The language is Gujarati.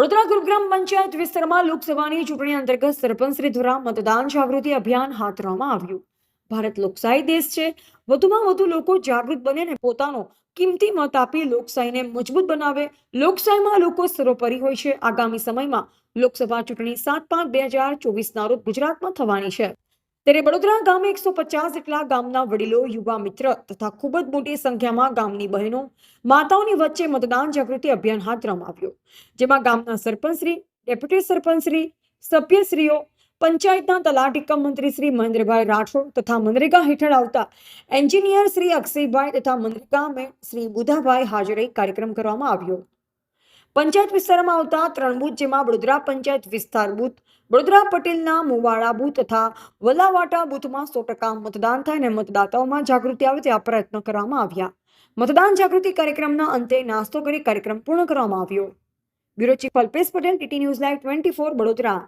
વડોદરા ગુરુગ્રામ પંચાયત વિસ્તારમાં લોકસભાની ચૂંટણી અંતર્ગત સરપંચશ્રી દ્વારા મતદાન જાગૃતિ અભિયાન હાથ ધરવામાં આવ્યું. ભારત લોકશાહી દેશ છે. વધુમાં વધુ લોકો જાગૃત બને અને પોતાનો કિંમતી મત આપી લોકશાહીને મજબૂત બનાવે. લોકશાહીમાં લોકો સર્વોપરી હોય છે. આગામી સમયમાં લોકસભા ચૂંટણી 7/5/2024 રોજ ગુજરાતમાં થવાની છે. ત્યારે વડોદરા ગામે 150 જેટલા ગામના વડીલો, યુવા મિત્ર તથા ખૂબ જ મોટી સંખ્યામાં ગામની બહેનો, માતાઓની વચ્ચે મતદાન જાગૃતિ અભિયાન હાથ ધરવામાં આવ્યું. જેમાં ગામના સરપંચશ્રી, ડેપ્યુટી સરપંચશ્રી, સભ્યશ્રીઓ, પંચાયતના તલાટી કમ મંત્રી શ્રી મહેન્દ્રભાઈ રાઠોડ તથા મનરેગા હેઠળ આવતા એન્જિનિયર શ્રી અક્ષયભાઈ તથા મનરેગા શ્રી બુધાભાઈ હાજર કાર્યક્રમ કરવામાં આવ્યો. પંચાયત વિસ્તારમાં આવતા 3 બૂથ, જેમાં વડોદરા પંચાયત વિસ્તાર બૂથ, વડોદરા પટેલના મુવાડા બૂથ તથા વલાવાટા બૂથમાં 100% મતદાન થાય અને મતદાતાઓમાં જાગૃતિ આવે તેવા પ્રયત્નો કરવામાં આવ્યા. મતદાન જાગૃતિ કાર્યક્રમના અંતે નાસ્તો કરી કાર્યક્રમ પૂર્ણ કરવામાં આવ્યો. Bureau chief Alpesh Patel, TT news live 24, Vadodara.